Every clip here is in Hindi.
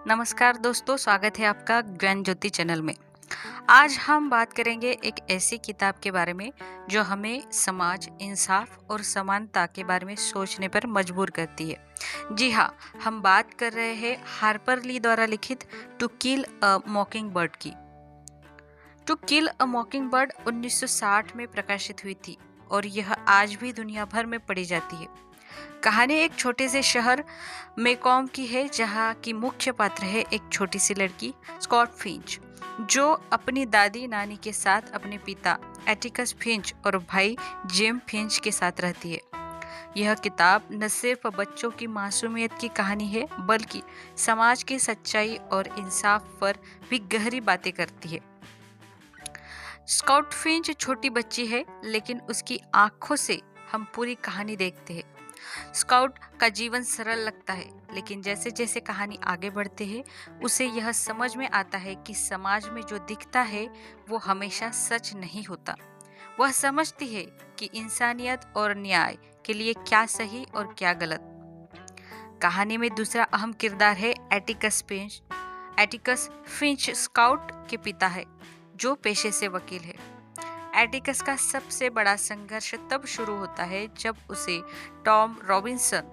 नमस्कार दोस्तों, स्वागत है आपका ज्ञान ज्योति चैनल में। आज हम बात करेंगे एक ऐसी किताब के बारे में जो हमें समाज, इंसाफ और समानता के बारे में सोचने पर मजबूर करती है। जी हाँ, हम बात कर रहे हैं हार्पर ली द्वारा लिखित to kill a mockingbird की। To kill a mockingbird 1960 में प्रकाशित हुई थी और यह आज भी दुनिया भर में पढ़ी जाती है। कहानी एक छोटे से शहर मेकॉम की है, जहाँ की मुख्य पात्र है एक छोटी सी लड़की स्कॉट फिंच, जो अपनी दादी नानी के साथ अपने पिता एटिकस फिंच और भाई जेम फिंच के साथ रहती है। यह किताब न सिर्फ बच्चों की मासूमियत की कहानी है, बल्कि समाज की सच्चाई और इंसाफ पर भी गहरी बातें करती है। स्कॉट फिंच छोटी बच्ची है, लेकिन उसकी आंखों से हम पूरी कहानी देखते हैं। स्काउट का जीवन सरल लगता है, लेकिन जैसे जैसे कहानी आगे बढ़ते हैं उसे यह समझ में आता है कि समाज में जो दिखता है वो हमेशा सच नहीं होता। वह समझती है कि इंसानियत और न्याय के लिए क्या सही और क्या गलत। कहानी में दूसरा अहम किरदार है Atticus Finch. Atticus Finch scout के पिता है, जो पेशे से वकील है। एटिकस का सबसे बड़ा संघर्ष तब शुरू होता है जब उसे टॉम रॉबिन्सन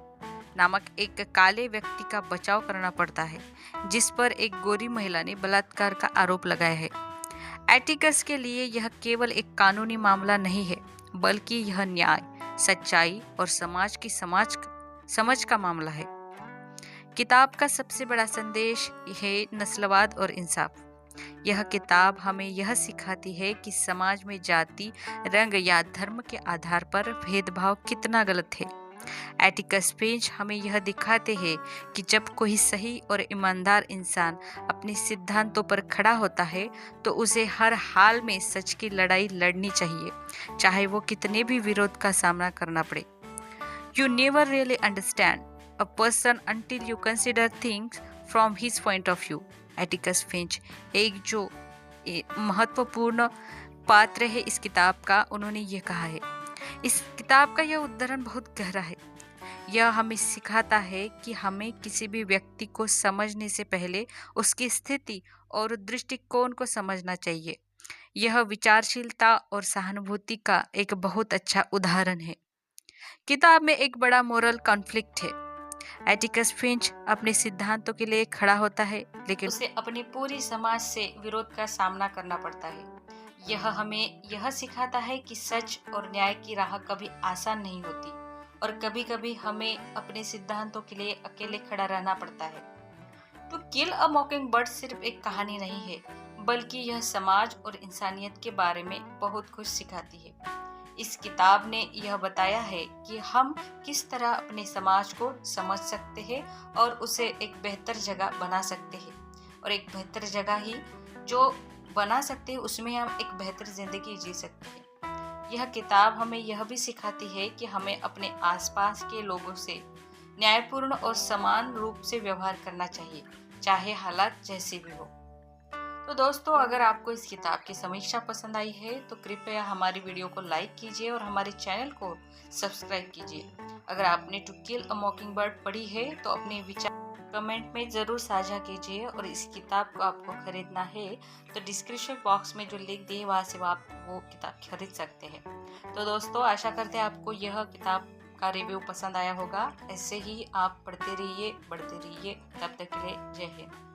नामक एक काले व्यक्ति का बचाव करना पड़ता है, जिस पर एक गोरी महिला ने बलात्कार का आरोप लगाया है। एटिकस के लिए यह केवल एक कानूनी मामला नहीं है, बल्कि यह न्याय, सच्चाई और समाज की समझ का मामला है। किताब का सबसे बड़ा संदेश है नस्लवाद और इंसाफ। यह किताब हमें यह सिखाती है कि समाज में जाति, रंग या धर्म के आधार पर भेदभाव कितना गलत है। एटिकस फिंच हमें यह दिखाते हैं कि जब कोई सही और ईमानदार इंसान अपने सिद्धांतों पर खड़ा होता है तो उसे हर हाल में सच की लड़ाई लड़नी चाहिए, चाहे वो कितने भी विरोध का सामना करना पड़े। You never really understand a person until you consider things from his point of view। Atticus Finch एक जो महत्वपूर्ण पात्र है इस किताब का, उन्होंने ये कहा है। इस किताब का यह उद्धरण बहुत गहरा है। यह हमें सिखाता है कि हमें किसी भी व्यक्ति को समझने से पहले उसकी स्थिति और दृष्टिकोण को समझना चाहिए। यह विचारशीलता और सहानुभूति का एक बहुत अच्छा उदाहरण है। किताब में एक बड़ा मोरल कॉन्फ्लिक्ट है। एटिकस फिंच अपने सिद्धांतों के लिए खड़ा होता है, लेकिन उसे अपनी पूरी समाज से विरोध का सामना करना पड़ता है। यह हमें यह सिखाता है कि सच और न्याय की राह कभी आसान नहीं होती और कभी-कभी हमें अपने सिद्धांतों के लिए अकेले खड़ा रहना पड़ता है। टू किल अ मॉकिंग बर्ड सिर्फ एक कहानी नहीं है, बल्कि यह समाज और इंसानियत के बारे में बहुत कुछ सिखाती है। इस किताब ने यह बताया है कि हम किस तरह अपने समाज को समझ सकते हैं और उसे एक बेहतर जगह बना सकते हैं, और एक बेहतर जगह ही जो बना सकते हैं उसमें हम एक बेहतर जिंदगी जी सकते हैं। यह किताब हमें यह भी सिखाती है कि हमें अपने आसपास के लोगों से न्यायपूर्ण और समान रूप से व्यवहार करना चाहिए, चाहे हालात जैसे भी हो। तो दोस्तों, अगर आपको इस किताब की समीक्षा पसंद आई है तो कृपया हमारी वीडियो को लाइक कीजिए और हमारे चैनल को सब्सक्राइब कीजिए। अगर आपने टू किल अ मॉकिंग बर्ड पढ़ी है तो अपने विचार कमेंट में ज़रूर साझा कीजिए, और इस किताब को आपको खरीदना है तो डिस्क्रिप्शन बॉक्स में जो लिंक दिए वहाँ से आप वो किताब खरीद सकते हैं। तो दोस्तों, आशा करते हैं आपको यह किताब का रिव्यू पसंद आया होगा। ऐसे ही आप पढ़ते रहिए, बढ़ते रहिए। तब तक के लिए जय हिंद।